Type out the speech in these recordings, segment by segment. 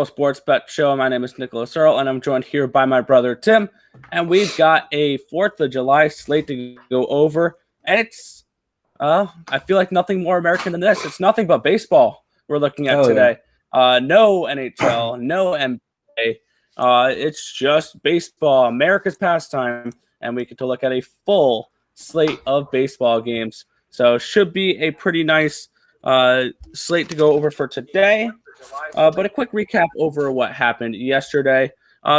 Sports Bet Show. My name is Nicholas Earle, and I'm joined here by my brother Tim. And we've got a 4th of July slate to go over, and it's I feel like nothing more American than this. It's nothing but baseball we're looking at today. Yeah. No NHL, no NBA. It's just baseball, America's pastime, and we get to look at a full slate of baseball games. So should be a pretty nice slate to go over for today. But a quick recap over what happened yesterday.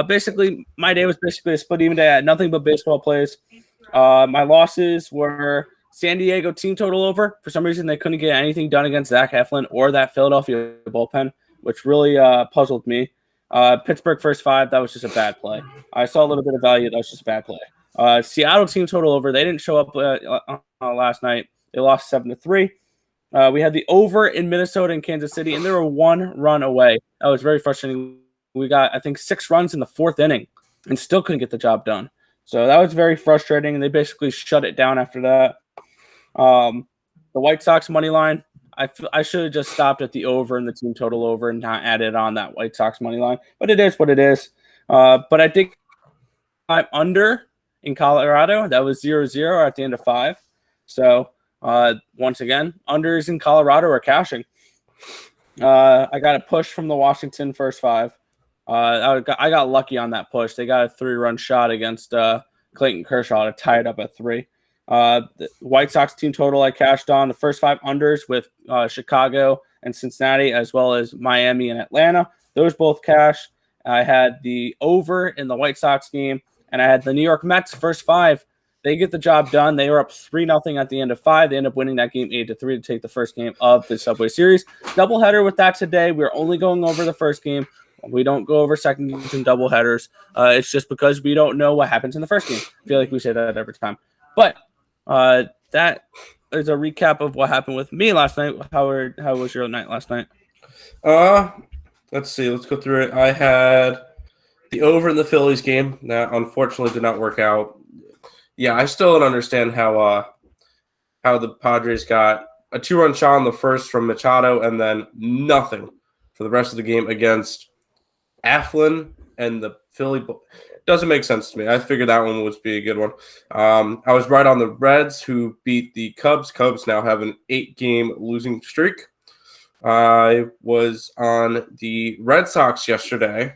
Basically, my day was basically a split even day. I had nothing but baseball plays. My losses were San Diego team total over. For some reason, they couldn't get anything done against Zach Eflin or that Philadelphia bullpen, which really puzzled me. Pittsburgh first 5, that was just a bad play. I saw a little bit of value. That was just a bad play. Seattle team total over. They didn't show up last night. They lost 7-3. We had the over in Minnesota and Kansas City, and they were 1 run away. That was very frustrating. We got, I think, 6 runs in the 4th inning and still couldn't get the job done. So that was very frustrating, and they basically shut it down after that. The White Sox money line, I should have just stopped at the over and the team total over and not added on that White Sox money line. But it is what it is. But I think I'm under in Colorado. That was 0-0 at the end of 5. So once again, unders in Colorado are cashing. I got a push from the Washington first 5. I got lucky on that push. They got a 3-run shot against Clayton Kershaw to tie it up at 3. The White Sox team total I cashed on the first 5 unders with Chicago and Cincinnati, as well as Miami and Atlanta. Those both cashed. I had the over in the White Sox game, and I had the New York Mets first 5. They get the job done. They were up 3-0 at the end of 5. They end up winning that game 8-3 to take the first game of the Subway Series. Doubleheader with that today. We're only going over the first game. We don't go over second games and doubleheaders. It's just because we don't know what happens in the first game. I feel like we say that every time. But that is a recap of what happened with me last night. How was your night last night? Let's see. Let's go through it. I had the over in the Phillies game. That unfortunately did not work out. Yeah, I still don't understand how the Padres got a 2-run shot on the first from Machado and then nothing for the rest of the game against Eflin and the Philly. Doesn't make sense to me. I figured that one would be a good one. I was right on the Reds, who beat the Cubs. Cubs now have an 8-game losing streak. I was on the Red Sox yesterday.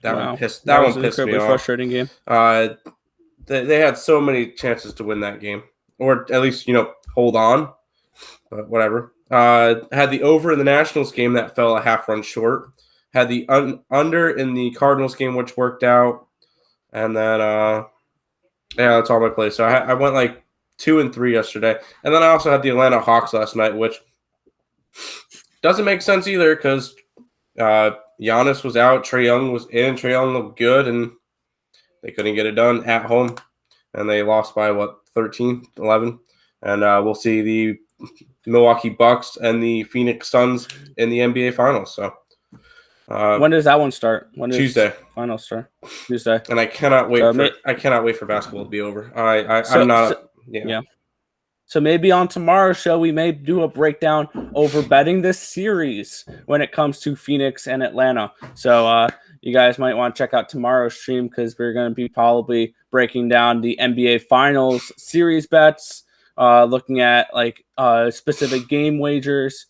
That one pissed me off. Frustrating game. They had so many chances to win that game, or at least hold on. But whatever. Had the over in the Nationals game that fell a half-run short. Had the under in the Cardinals game, which worked out, and then that's all my plays. So I went like 2 and 3 yesterday, and then I also had the Atlanta Hawks last night, which doesn't make sense either because Giannis was out, Trae Young was in, Trae Young looked good, and they couldn't get it done at home, and they lost by 13-11, and we'll see the Milwaukee Bucks and the Phoenix Suns in the NBA Finals. So. When does that one start? When does Tuesday. Finals start? Tuesday. And I cannot wait I cannot wait for basketball to be over. I'm not. Yeah. So maybe on tomorrow's show we may do a breakdown over betting this series when it comes to Phoenix and Atlanta. So you guys might want to check out tomorrow's stream because we're going to be probably breaking down the NBA Finals series bets, looking at specific game wagers,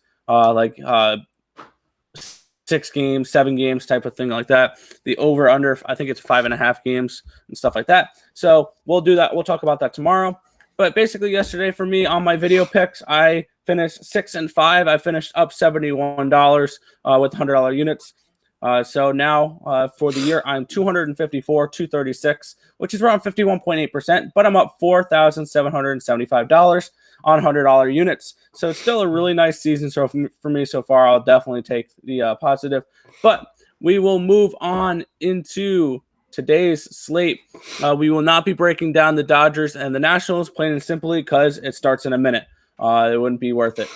6 games, 7 games type of thing like that. The over under, I think it's 5.5 games and stuff like that. So we'll do that. We'll talk about that tomorrow. But basically yesterday for me on my video picks, I finished 6 and 5. I finished up $71 with $100 units. So now for the year, I'm 254, 236, which is around 51.8%, but I'm up $4,775 on $100 units. So it's still a really nice season for me so far. I'll definitely take the positive. But we will move on into today's slate. We will not be breaking down the Dodgers and the Nationals, plain and simply because it starts in a minute. It wouldn't be worth it.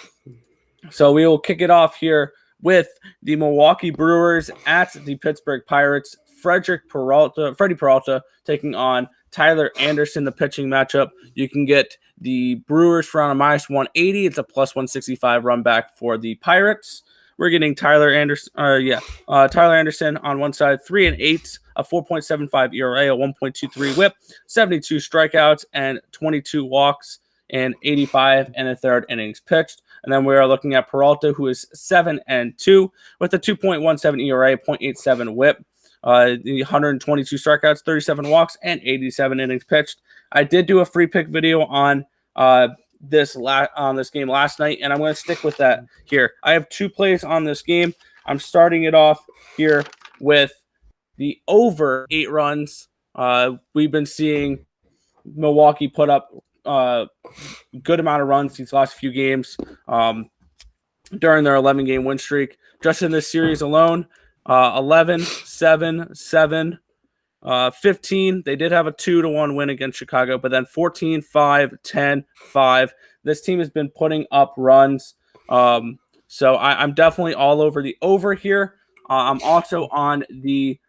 So we will kick it off here with the Milwaukee Brewers at the Pittsburgh Pirates. Freddy Peralta taking on Tyler Anderson, the pitching matchup. You can get the Brewers for around a -180. It's a +165 run back for the Pirates. we're getting Tyler Anderson. Tyler Anderson on one side, 3 and 8, a 4.75 ERA, a 1.23 WHIP, 72 strikeouts, and 22 walks in 85 and a third innings pitched. And then we are looking at Peralta, who is 7 and 2 with a 2.17 ERA, 0.87 WHIP, 122 strikeouts, 37 walks, and 87 innings pitched. I did do a free pick video on this game last night, and I'm going to stick with that here. I have 2 plays on this game. I'm starting it off here with the over 8 runs. We've been seeing Milwaukee put up good amount of runs these last few games during their 11-game win streak. Just in this series alone, 11, 7, 7, 15. They did have a 2-1 win against Chicago, but then 14, 5, 10, 5. This team has been putting up runs. So I'm definitely all over the over here. I'm also on the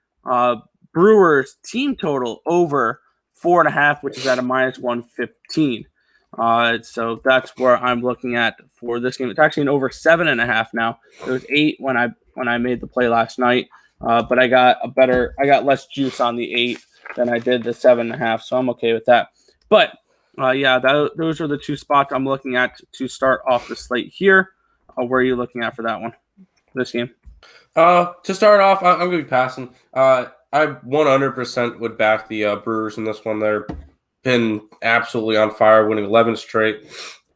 Brewers team total over 4.5, which is at a -115. So that's where I'm looking at for this game. It's actually an over 7.5 now. It was 8 when I made the play last night, but I got less juice on the 8 than I did the 7.5, so I'm okay with that. But those are the 2 spots I'm looking at to start off the slate here. Where are you looking at for that one? This game? To start off, I'm going to be passing. I 100% would back the Brewers in this one. They're been absolutely on fire, winning 11 straight.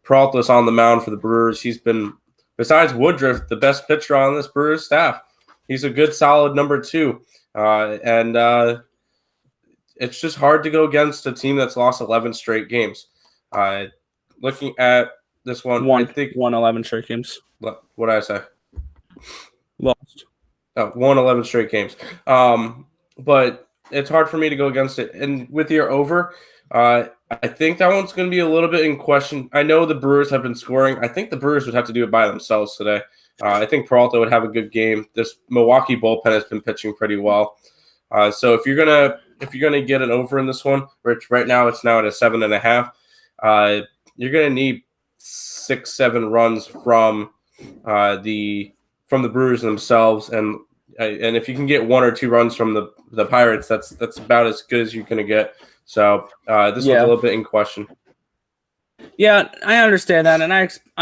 Peralta's on the mound for the Brewers. He's been, besides Woodruff, the best pitcher on this Brewers staff. He's a good, solid number 2. And it's just hard to go against a team that's lost 11 straight games. Looking at this one, I think won 11 straight games. What did I say? Lost. Won 11 straight games. But it's hard for me to go against it. And with your over, I think that one's going to be a little bit in question. I know the Brewers have been scoring. I think the Brewers would have to do it by themselves today. I think Peralta would have a good game. This Milwaukee bullpen has been pitching pretty well. So if you're gonna get an over in this one, which right now it's now at a 7.5, you're gonna need 6-7 runs from the Brewers themselves, and if you can get 1 or 2 runs from the Pirates, that's about as good as you're gonna get. So this one's a little bit in question. Yeah, I understand that, and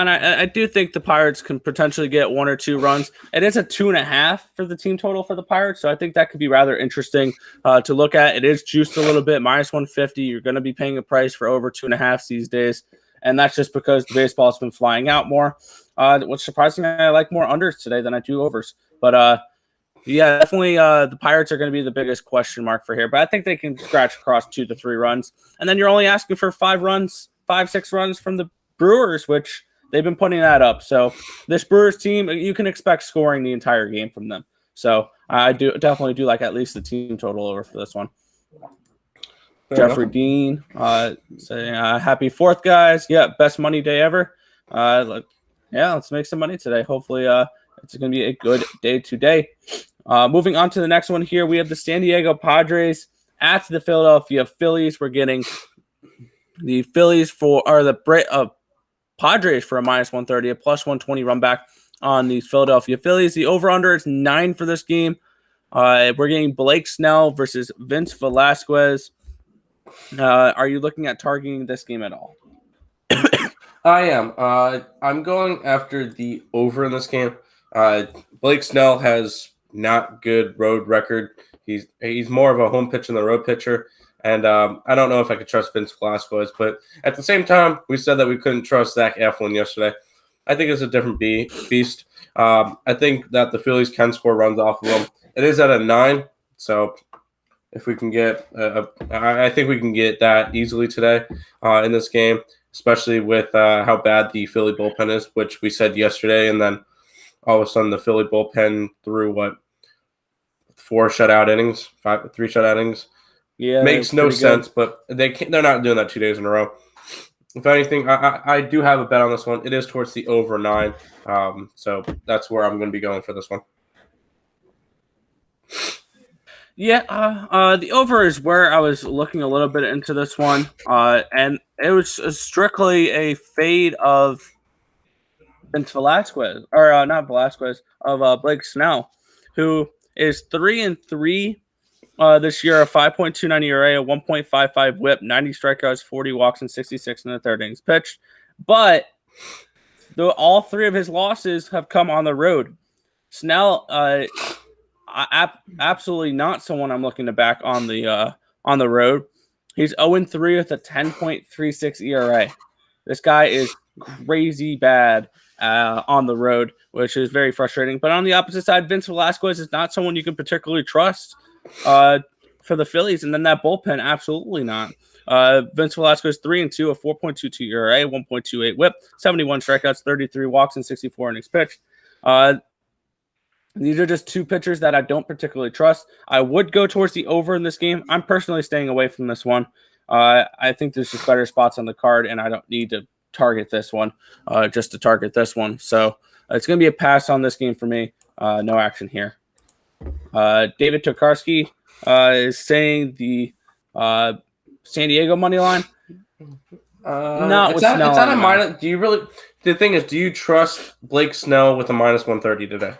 I do think the Pirates can potentially get 1 or 2 runs. It is a 2.5 for the team total for the Pirates, so I think that could be rather interesting to look at. It is juiced a little bit, -150. You're going to be paying a price for over 2.5 these days, and that's just because the baseball's been flying out more. What's surprising, I like more unders today than I do overs. But yeah, definitely the Pirates are going to be the biggest question mark for here. But I think they can scratch across 2 to 3 runs, and then you're only asking for 5 runs. 5-6 runs from the Brewers, which they've been putting that up. So this Brewers team, you can expect scoring the entire game from them. So I definitely do like at least the team total over for this one. Jeffrey Dean saying happy 4th, guys. Yeah, best money day ever. Let's make some money today. Hopefully it's going to be a good day today. Moving on to the next one here, we have the San Diego Padres at the Philadelphia Phillies. We're getting the Phillies Padres for a -130, a +120 run back on the Philadelphia Phillies. The over-under is 9 for this game. We're getting Blake Snell versus Vince Velasquez. Are you looking at targeting this game at all? I am. I'm going after the over in this game. Blake Snell has not good road record. He's more of a home pitcher than a road pitcher. And I don't know if I could trust Vince Velasquez, but at the same time, we said that we couldn't trust Zack yesterday. I think it's a different beast. I think that the Phillies can score runs off of him. It is at a 9, so if we can get, I think we can get that easily today in this game, especially with how bad the Philly bullpen is, which we said yesterday, and then all of a sudden the Philly bullpen threw 3 shutout innings. Yeah, makes no sense, but they're not doing that 2 days in a row. If anything, I do have a bet on this one. It is towards the over 9, so that's where I'm going to be going for this one. Yeah, the over is where I was looking a little bit into this one, and it was strictly a fade of Vince Velasquez, or not Velasquez, of Blake Snell, who is 3-3 this year, a 5.29 ERA, a 1.55 WHIP, 90 strikeouts, 40 walks, and 66 in the third innings pitched. But all three of his losses have come on the road. Snell, absolutely not someone I'm looking to back on the road. He's 0-3 with a 10.36 ERA. This guy is crazy bad on the road, which is very frustrating. But on the opposite side, Vince Velasquez is not someone you can particularly trust for the Phillies. And then that bullpen, absolutely not. Vince Velasquez 3-2, a 4.22 ERA, 1.28 WHIP, 71 strikeouts, 33 walks, and 64 innings pitched. These are just two pitchers that I don't particularly trust. I would go towards the over in this game. I'm personally staying away from this one. I think there's just better spots on the card, and I don't need to target this one just to target this one. So it's going to be a pass on this game for me. No action here. David Tokarski is saying the San Diego money line. Not with Snell. It's not a minus. Do you really? The thing is, do you trust Blake Snell with a minus 130 today?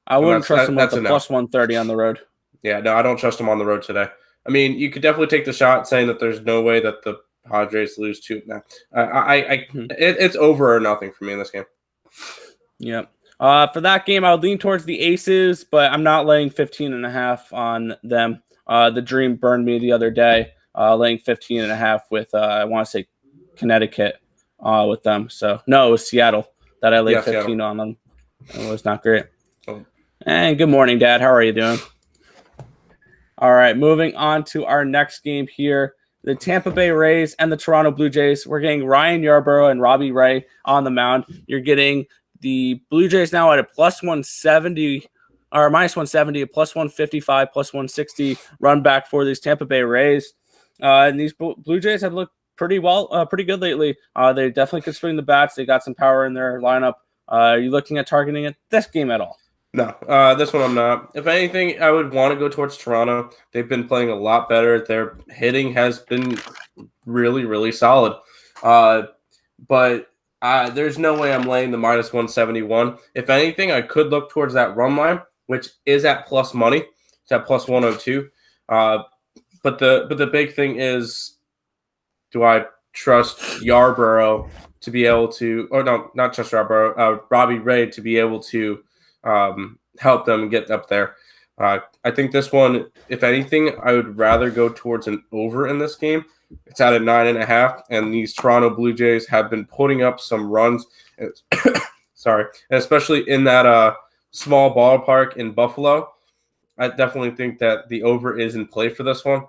I wouldn't trust him with a plus 130 on the road. Yeah, no, I don't trust him on the road today. I mean, you could definitely take the shot saying that there's no way that the Padres lose two. No, it's over or nothing for me in this game. Yep. For that game, I would lean towards the Aces, but I'm not laying 15.5 on them. The Dream burned me the other day, laying 15.5 with I want to say Connecticut with them. So no, it was Seattle that I laid 15 Seattle. On them. It was not great. Oh. And good morning, Dad. How are you doing? All right, moving on to our next game here. The Tampa Bay Rays and the Toronto Blue Jays. We're getting Ryan Yarbrough and Robbie Ray on the mound. You're getting the Blue Jays now at a plus 170 or minus 170, a plus 155, plus 160 run back for these Tampa Bay Rays. And these Blue Jays have looked pretty good lately. They definitely could swing the bats. They got some power in their lineup. Are you looking at targeting it this game at all? No, this one I'm not. If anything, I would want to go towards Toronto. They've been playing a lot better. Their hitting has been really, really solid. But there's no way I'm laying the minus 171. If anything, I could look towards that run line, which is at plus money. It's at plus 102. But the big thing is, do I trust Yarbrough to be able to, or no, not trust Yarbrough, Robbie Ray to be able to help them get up there. I think this one, if anything, I would rather go towards an over in this game. It's at a 9.5, and these Toronto Blue Jays have been putting up some runs. Sorry, and especially in that small ballpark in Buffalo. I definitely think that the over is in play for this one.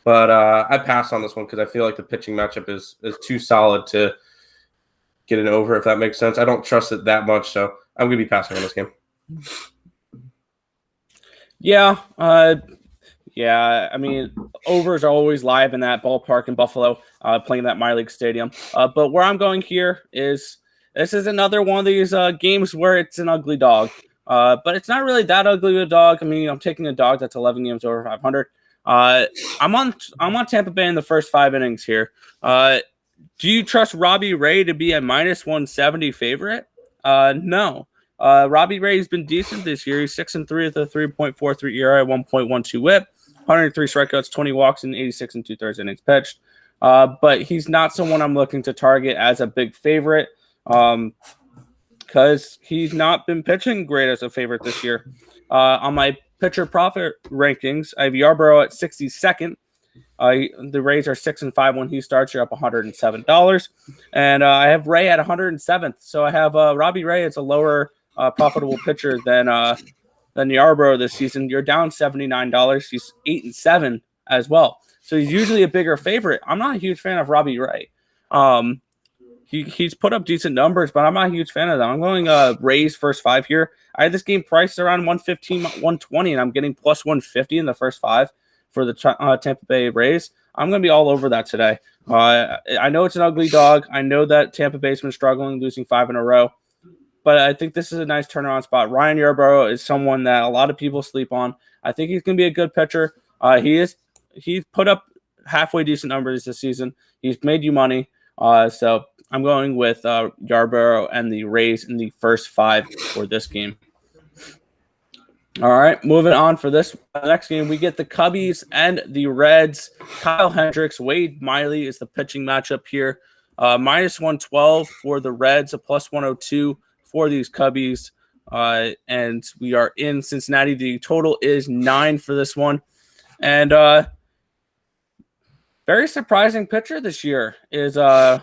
But I pass on this one because I feel like the pitching matchup is too solid to get an over, if that makes sense. I don't trust it that much, so I'm going to be passing on this game. Yeah. I mean, overs are always live in that ballpark in Buffalo, playing that minor league stadium. But where I'm going here is this is another one of these games where it's an ugly dog. But it's not really that ugly of a dog. I mean, I'm taking a dog that's 11 games over 500. I'm on Tampa Bay in the first 5 innings here. Do you trust Robbie Ray to be a minus 170 favorite? No. Robbie Ray has been decent this year. He's 6-3 with a 3.43 ERA, 1.12 WHIP, 103 strikeouts, 20 walks, and 86 2/3 innings pitched. But he's not someone I'm looking to target as a big favorite because he's not been pitching great as a favorite this year. On my pitcher profit rankings, I have Yarbrough at 62nd. The Rays are 6-5 when he starts. You're up $107, and I have Ray at 107th. So I have Robbie Ray as a lower profitable pitcher than Yarbrough this season. You're down $79. He's 8-7 as well. So he's usually a bigger favorite. I'm not a huge fan of Robbie Ray. He's put up decent numbers, but I'm not a huge fan of them. I'm going Rays first 5 here. I had this game priced around 115, 120, and I'm getting plus 150 in the first 5 for the Tampa Bay Rays. I'm going to be all over that today. I know it's an ugly dog. I know that Tampa Bay's been struggling, losing 5 in a row. But I think this is a nice turnaround spot. Ryan Yarbrough is someone that a lot of people sleep on. I think he's going to be a good pitcher. He's put up halfway decent numbers this season. He's made you money. So I'm going with Yarbrough and the Rays in the first 5 for this game. All right, moving on for this next game, we get the Cubbies and the Reds. Kyle Hendricks, Wade Miley is the pitching matchup here. Minus 112 for the Reds, a plus 102 for these Cubbies. And we are in Cincinnati. The total is 9 for this one. And very surprising pitcher this year is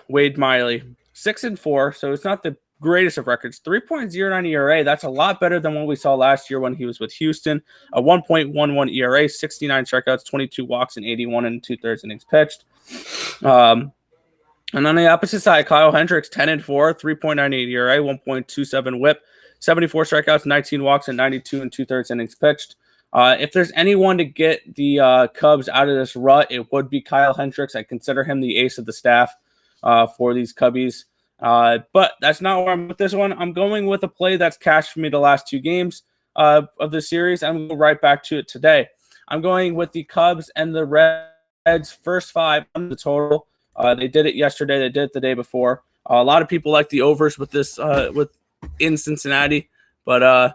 Wade Miley. 6-4, so it's not the greatest of records. 3.09 ERA. That's a lot better than what we saw last year when he was with Houston. A 1.11 ERA, 69 strikeouts, 22 walks, and 81 and 2/3 innings pitched. And on the opposite side, Kyle Hendricks, 10-4, 3.98 ERA, 1.27 WHIP, 74 strikeouts, 19 walks, and 92 and 2/3 innings pitched. If there's anyone to get the Cubs out of this rut, it would be Kyle Hendricks. I consider him the ace of the staff for these Cubbies. But that's not where I'm with this one. I'm going with a play that's cashed for me the last 2 games of the series. I'm going right back to it today. I'm going with the Cubs and the Reds first 5 on the total. They did it yesterday. They did it the day before. A lot of people like the overs with this in Cincinnati, but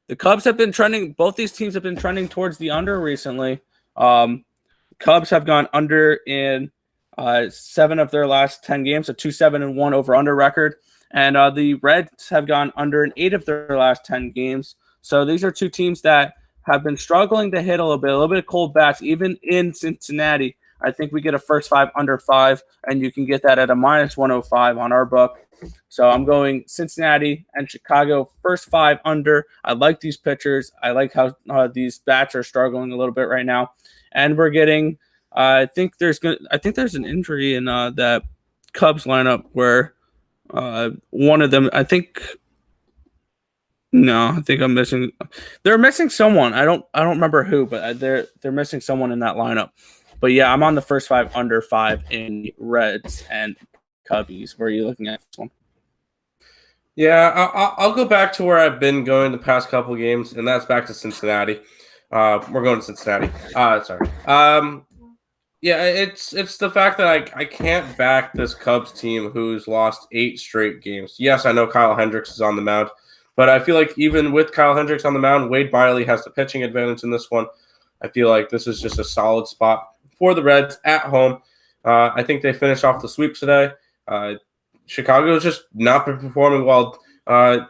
the Cubs have been trending. Both these teams have been trending towards the under recently. Cubs have gone under in 7 of their last 10 games, a 2-7-1 over-under record. And the Reds have gone under in 8 of their last 10 games. So these are 2 teams that have been struggling to hit a little bit of cold bats, even in Cincinnati. I think we get a first 5 under 5, and you can get that at a minus 105 on our book. So I'm going Cincinnati and Chicago first 5 under. I like these pitchers. I like how these bats are struggling a little bit right now. And we're getting I think there's an injury in that Cubs lineup where one of them, I think I'm missing. They're missing someone. I don't remember who, but they're missing someone in that lineup. But yeah, I'm on the first 5 under 5 in Reds and Cubbies. Where are you looking at this one? Yeah, I'll go back to where I've been going the past couple games, and that's back to Cincinnati. We're going to Cincinnati. Sorry. Yeah, it's the fact that I can't back this Cubs team who's lost 8 straight games. Yes, I know Kyle Hendricks is on the mound, but I feel like even with Kyle Hendricks on the mound, Wade Miley has the pitching advantage in this one. I feel like this is just a solid spot for the Reds at home. I think they finish off the sweep today. Chicago's just not been performing well. I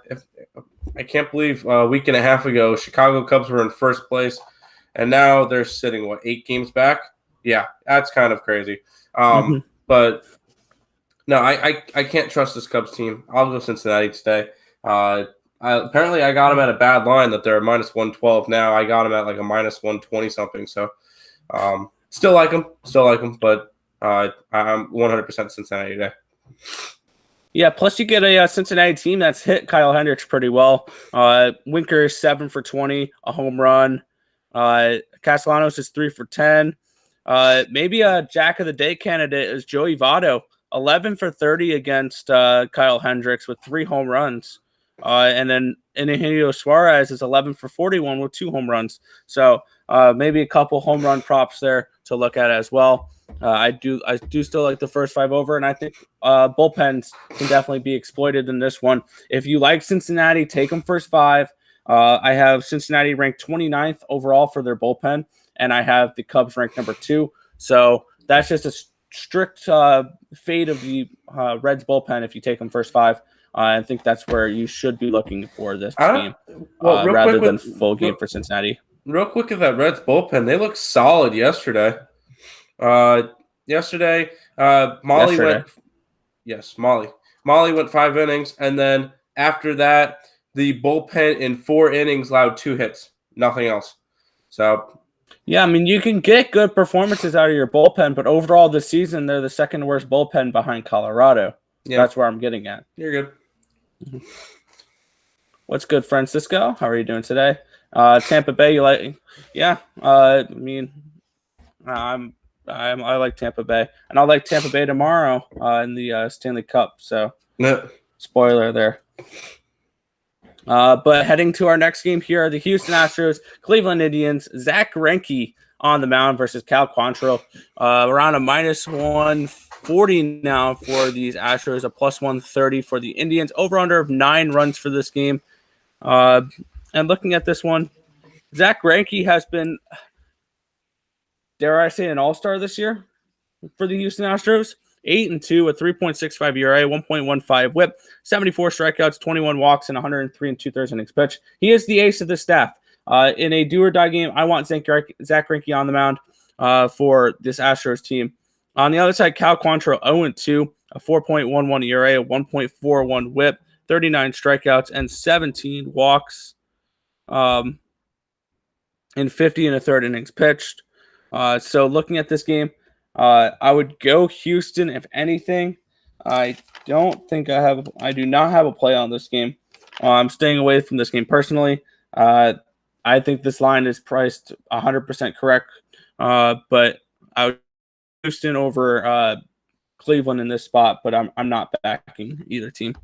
can't believe a week and a half ago, Chicago Cubs were in first place, and now they're sitting, 8 games back? Yeah, that's kind of crazy. But no, I can't trust this Cubs team. I'll go Cincinnati today. Apparently, I got them at a bad line that they're minus 112 now. I got them at like a minus 120 something. So still like them, but I'm 100% Cincinnati today. Yeah, plus you get a Cincinnati team that's hit Kyle Hendricks pretty well. Winker is 7 for 20, a home run. Castellanos is 3 for 10. Maybe a Jack of the Day candidate is Joey Votto, 11 for 30 against Kyle Hendricks with 3 home runs. And then Eugenio Suarez is 11 for 41 with 2 home runs. So maybe a couple home run props there to look at as well. I do still like the first 5 over, and I think bullpens can definitely be exploited in this one. If you like Cincinnati, take them first 5. I have Cincinnati ranked 29th overall for their bullpen, and I have the Cubs ranked number 2. So that's just a strict fade of the Reds bullpen if you take them first 5. I think that's where you should be looking for this game rather than full game for Cincinnati. Real quick at that Reds bullpen, they look solid yesterday. Molly went 5 innings, and then after that, the bullpen in 4 innings allowed 2 hits, nothing else. So, yeah, I mean, you can get good performances out of your bullpen, but overall this season, they're the second worst bullpen behind Colorado. Yeah. That's where I'm getting at. You're good. What's good, Francisco? How are you doing today? Tampa Bay, you like? Yeah, I like Tampa Bay, and I'll like Tampa Bay tomorrow in the Stanley Cup. So, Spoiler there. But heading to our next game here are the Houston Astros, Cleveland Indians. Zack Greinke on the mound versus Cal Quantrill. Around a minus +140 now for these Astros, a +130 for the Indians. Over-under of 9 runs for this game. And looking at this one, Zack Greinke has been, dare I say, an all-star this year for the Houston Astros. 8-2, a 3.65 ERA, 1.15 WHIP, 74 strikeouts, 21 walks, and 103 2/3 innings pitched. He is the ace of the staff. In a do-or-die game, I want Zack Greinke on the mound for this Astros team. On the other side, Quantrill 0-2, a 4.11 ERA, a 1.41 WHIP, 39 strikeouts, and 17 walks, and 50 1/3 innings pitched. So looking at this game, I would go Houston if anything. I do not have a play on this game. I'm staying away from this game personally. I think this line is priced 100% correct, but I would Houston over Cleveland in this spot, but I'm not backing either team.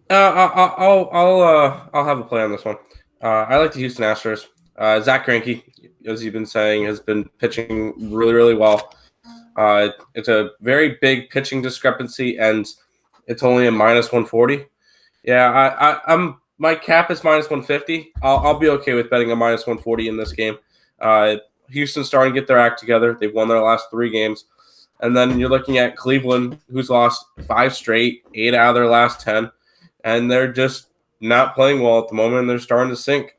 I'll have a play on this one. I like the Houston Astros. Zack Greinke, as you've been saying, has been pitching really, really well. It's a very big pitching discrepancy, and it's only a -140. Yeah, I'm my cap is -150. I'll be okay with betting a -140 in this game. Houston's starting to get their act together. They've won their last 3 games. And then you're looking at Cleveland, who's lost 5 straight, 8 out of their last 10. And they're just not playing well at the moment, and they're starting to sink.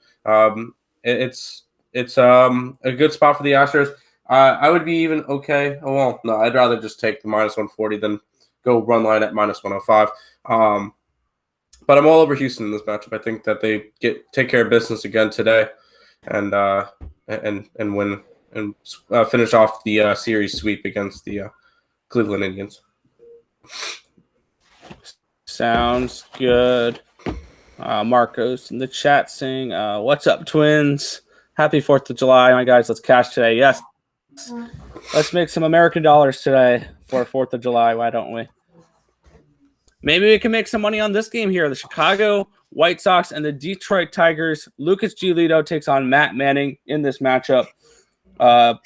It's a good spot for the Astros. I would be even okay. Oh, well, no, I'd rather just take the -140 than go run line at -105. But I'm all over Houston in this matchup. I think that they take care of business again today, and win and finish off the series sweep against the Cleveland Indians. Sounds good. Marcos in the chat saying, "What's up, Twins? Happy 4th of July, my guys. Let's cash today. Yes, let's make some American dollars today for 4th of July. Why don't we? Maybe we can make some money on this game here. The Chicago White Sox and the Detroit Tigers. Lucas Giolito takes on Matt Manning in this matchup. Oh,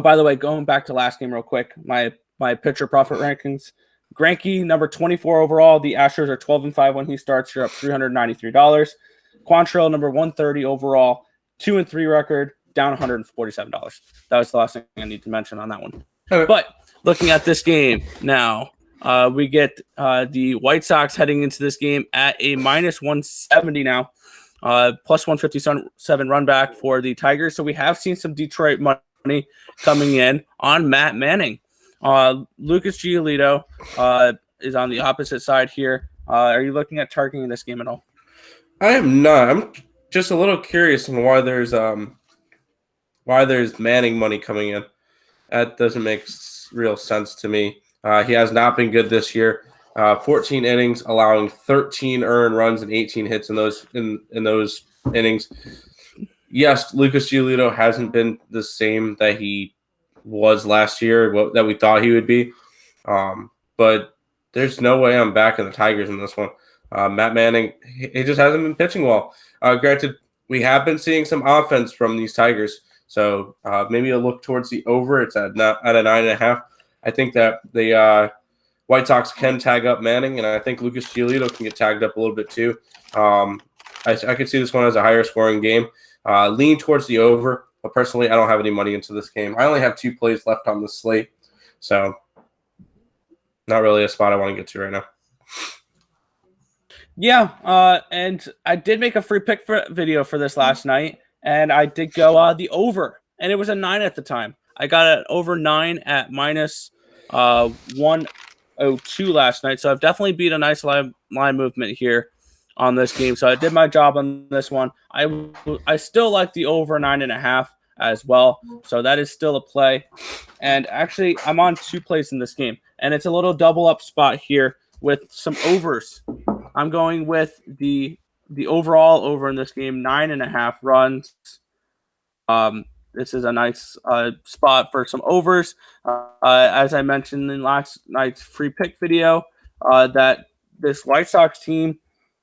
by the way, going back to last game real quick, my pitcher profit rankings. Greinke, number 24 overall. The Astros are 12-5 when he starts. You're up $393. Quantrill, number 130 overall. 2-3 record, down $147. That was the last thing I need to mention on that one. Okay. But looking at this game now, we get the White Sox heading into this game at a -170 now, +157 run back for the Tigers. So we have seen some Detroit money coming in on Matt Manning. Lucas Giolito is on the opposite side here. Are you looking at targeting this game at all? I am not. I'm just a little curious on why there's Manning money coming in. That doesn't make real sense to me. He has not been good this year. 14 innings, allowing 13 earned runs and 18 hits in those innings. Yes, Lucas Giolito hasn't been the same that he was last year, that we thought he would be. But there's no way I'm backing the Tigers in this one. Matt Manning, he just hasn't been pitching well. Granted, we have been seeing some offense from these Tigers, so maybe a look towards the over. It's at a 9.5. I think that the White Sox can tag up Manning, and I think Lucas Giolito can get tagged up a little bit too. I could see this one as a higher scoring game. Lean towards the over, but personally, I don't have any money into this game. I only have 2 plays left on the slate, so not really a spot I want to get to right now. Yeah, and I did make a free pick video for this last night, and I did go the over, and it was a 9 at the time. I got it over 9 at -102 last night, so I've definitely beat a nice line movement here on this game. So I did my job on this one. I still like the over 9.5 as well, so that is still a play. And actually, I'm on 2 plays in this game, and it's a little double up spot here with some overs. I'm going with the overall over in this game, 9.5 runs. This is a nice spot for some overs. As I mentioned in last night's free pick video, that this White Sox team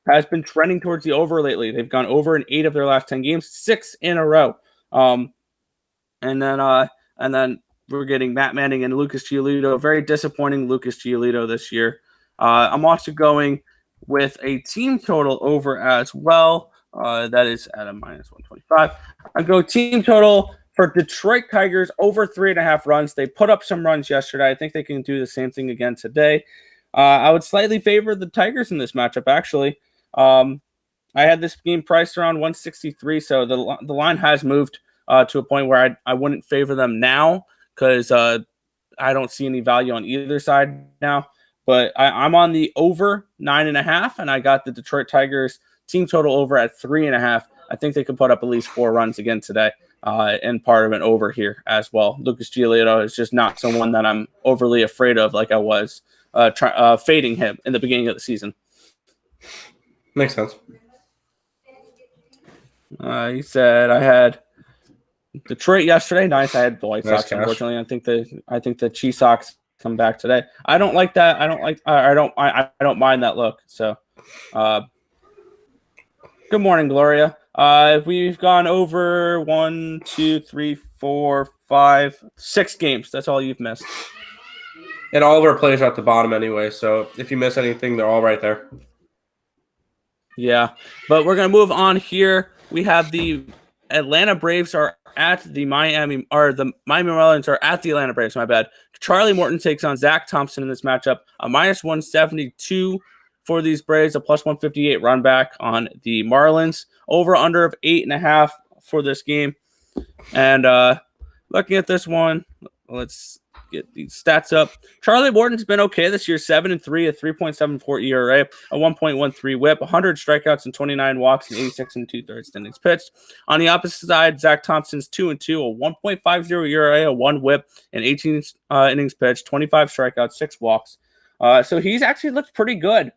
has been trending towards the over lately. They've gone over in 8 of their last 10 games, 6 in a row. And then we're getting Matt Manning and Lucas Giolito. Very disappointing Lucas Giolito this year. I'm also going with a team total over as well. That is at a minus 125. I go team total for Detroit Tigers over 3.5 runs. They put up some runs yesterday. I think they can do the same thing again today. I would slightly favor the Tigers in this matchup, actually. I had this game priced around 163, so the line has moved to a point where I wouldn't favor them now because I don't see any value on either side now. But I'm on the over 9.5, and I got the Detroit Tigers team total over at 3.5. I think they could put up at least 4 runs again today, and part of an over here as well. Lucas Giolito is just not someone that I'm overly afraid of like I was fading him in the beginning of the season. Makes sense. He said I had Detroit yesterday. Nice. I had the White Sox. Cash. Unfortunately, I think the Chiefs Sox come back today. I don't like that. I don't mind that look. So, good morning, Gloria. We've gone over 1, 2, 3, 4, 5, 6 games. That's all you've missed. And all of our plays are at the bottom anyway, so if you miss anything, they're all right there. Yeah, but we're going to move on here. We have the Atlanta Braves are at the Miami Marlins are at the Atlanta Braves, my bad. Charlie Morton takes on Zack Thompson in this matchup. A minus 172 for these Braves, a plus 158 run back on the Marlins. Over under of 8.5 for this game. And looking at this one, let's get these stats up. Charlie Morton's been okay this year, 7-3, a 3.74 ERA, a 1.13 WHIP, 100 strikeouts and 29 walks, and 86 2/3 innings pitched. On the opposite side, Zack Thompson's 2-2, a 1.50 ERA, a 1 WHIP, and 18 innings pitched, 25 strikeouts, 6 walks. So he's actually looked pretty good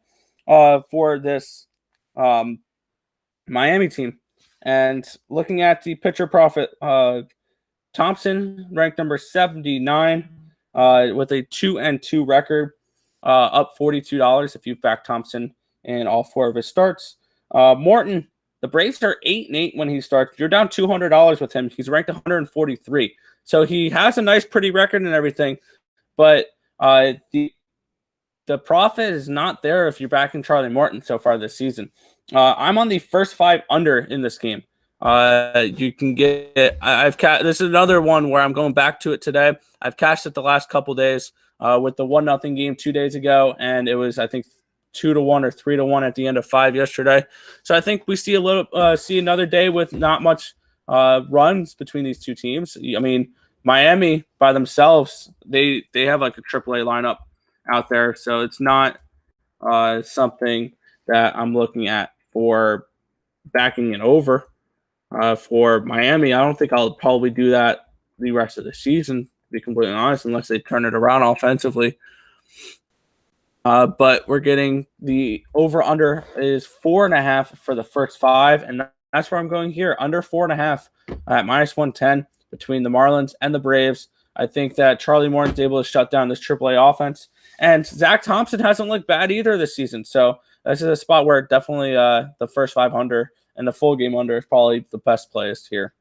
for this Miami team. And looking at the pitcher profit, Thompson ranked number 79 with a 2-2 record, up $42 if you back Thompson in all 4 of his starts. Morton, the Braves are 8-8 when he starts. You're down $200 with him. He's ranked 143. So he has a nice, pretty record and everything, but the profit is not there if you're backing Charlie Morton so far this season. I'm on the first 5 under in this game. You can get this is another one where I'm going back to it today. I've cashed it the last couple days with the 1-0 game 2 days ago, and it was I think 2-1 or 3-1 at the end of 5 yesterday. So I think we see another day with not much runs between these two teams. I mean, Miami by themselves, they have like a AAA lineup out there, so it's not something that I'm looking at for backing it over. For Miami, I don't think I'll probably do that the rest of the season, to be completely honest, unless they turn it around offensively. But we're getting the over-under is 4.5 for the first 5, and that's where I'm going here, under 4.5 at minus 110 between the Marlins and the Braves. I think that Charlie Morton's able to shut down this AAA offense, and Zack Thompson hasn't looked bad either this season. So this is a spot where definitely the first 500 and the full game under is probably the best plays here.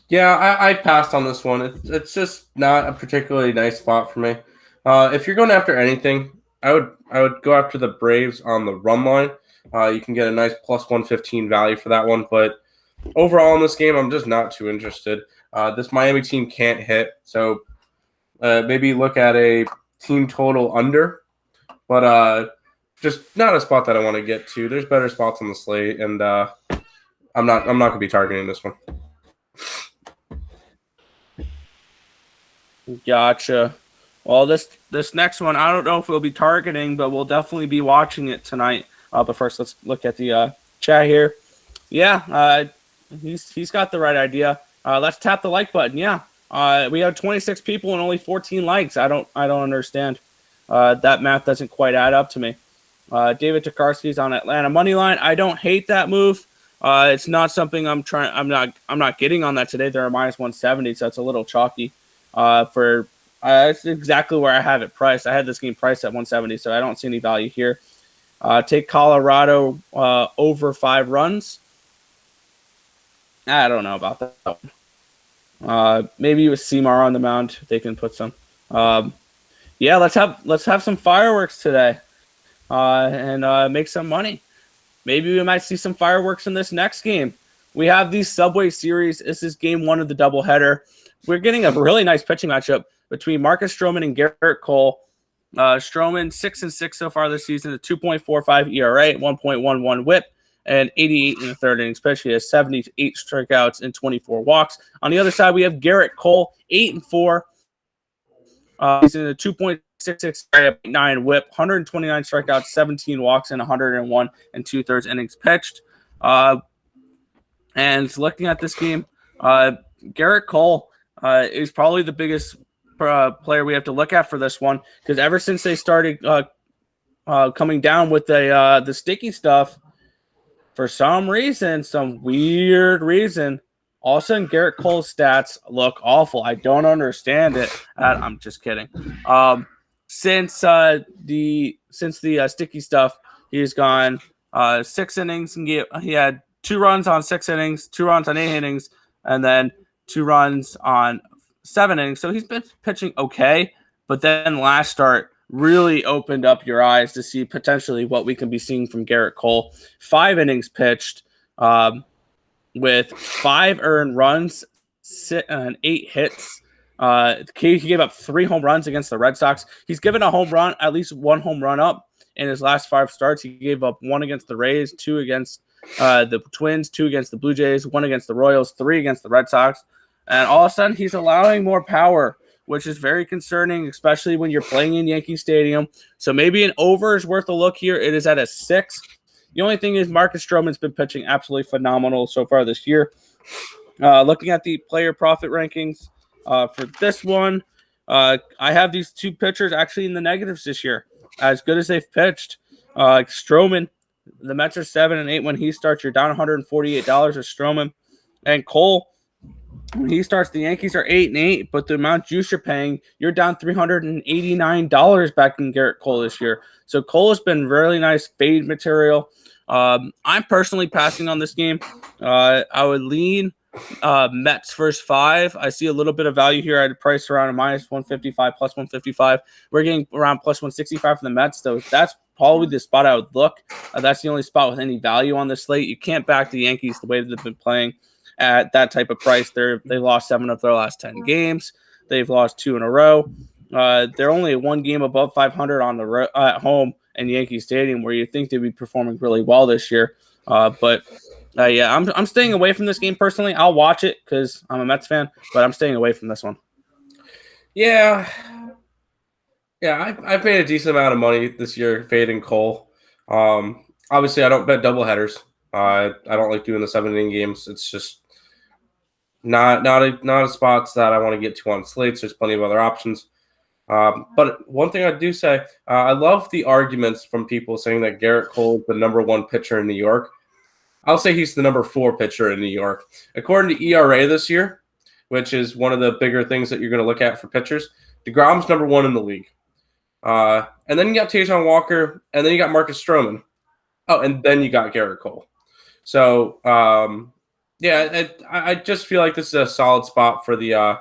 Yeah, I passed on this one. It's just not a particularly nice spot for me. If you're going after anything, I would go after the Braves on the run line. You can get a nice plus 115 value for that one. But overall in this game, I'm just not too interested. This Miami team can't hit, so maybe look at a team total under. But just not a spot that I want to get to. There's better spots on the slate, and I'm not going to be targeting this one. Gotcha. Well, this next one, I don't know if we'll be targeting, but we'll definitely be watching it tonight. But first, let's look at the chat here. Yeah, he's got the right idea. Let's tap the like button. Yeah, we have 26 people and only 14 likes. I don't understand. That math doesn't quite add up to me. David Tokarski's on Atlanta money line. I don't hate that move. It's not something I'm not getting on that today. They're a minus 170, so it's a little chalky. It's exactly where I have it priced. I had this game priced at 170, so I don't see any value here. Take Colorado over 5 runs. I don't know about that one. Maybe with Seymour on the mound, they can put some. Yeah, let's have some fireworks today, and make some money. Maybe we might see some fireworks in this next game. We have the Subway Series. This is game 1 of the doubleheader. We're getting a really nice pitching matchup between Marcus Stroman and Gerrit Cole. Stroman 6-6 so far this season, a 2.45 ERA, 1.11 WHIP, and 88 in the third innings pitch. He has 78 strikeouts and 24 walks. On the other side, we have Gerrit Cole, 8-4. He's in a 2.66 ERA, 9 WHIP, 129 strikeouts, 17 walks, and 101 and 2/3 innings pitched. And looking at this game, Gerrit Cole is probably the biggest player we have to look at for this one, because ever since they started coming down with the sticky stuff, for some weird reason, all of a sudden Gerrit Cole's stats look awful. I don't understand it. I'm just kidding. Since the sticky stuff, he's gone 6 innings and he had 2 runs on 6 innings, 2 runs on 8 innings, and then 2 runs on 7 innings. So he's been pitching okay, but then last start really opened up your eyes to see potentially what we can be seeing from Gerrit Cole. 5 innings pitched with 5 earned runs and 8 hits. He gave up 3 home runs against the Red Sox. He's given a home run, at least 1 home run up in his last 5 starts. He gave up 1 against the Rays, 2 against the Twins, 2 against the Blue Jays, 1 against the Royals, 3 against the Red Sox. And all of a sudden, he's allowing more power, which is very concerning, especially when you're playing in Yankee Stadium. So maybe an over is worth a look here. It is at a 6. The only thing is Marcus Stroman's been pitching absolutely phenomenal so far this year. Looking at the player profit rankings for this one, I have these 2 pitchers actually in the negatives this year, as good as they've pitched. Stroman, the Mets are 7-8 when he starts. You're down $148 with Stroman. And Cole, when he starts, the Yankees are 8-8, but the amount juice you're paying, you're down $389 back in Gerrit Cole this year. So Cole has been really nice fade material. I'm personally passing on this game. I would lean Mets first 5. I see a little bit of value here. I'd price around a -155, +155. We're getting around +165 for the Mets, though. That's probably the spot I would look. That's the only spot with any value on the slate. You can't back the Yankees the way that they've been playing at that type of price. They lost 7 of their last 10 games. They've lost 2 in a row. They're only 1 game above 500 on the at home in Yankee Stadium, where you think they'd be performing really well this year. But I'm staying away from this game personally. I'll watch it because I'm a Mets fan, but I'm staying away from this one. Yeah, I've made a decent amount of money this year fading Cole. Obviously, I don't bet doubleheaders. I don't like doing the 7-inning games. It's just not a spots that I want to get to on slates. There's plenty of other options. But one thing I do say, I love the arguments from people saying that Gerrit Cole is the number 1 pitcher in New York. I'll say he's the number 4 pitcher in New York. According to ERA this year, which is one of the bigger things that you're going to look at for pitchers, DeGrom's number 1 in the league. And then you got Tajon Walker, and then you got Marcus Stroman. Oh, and then you got Gerrit Cole. So, I just feel like this is a solid spot for the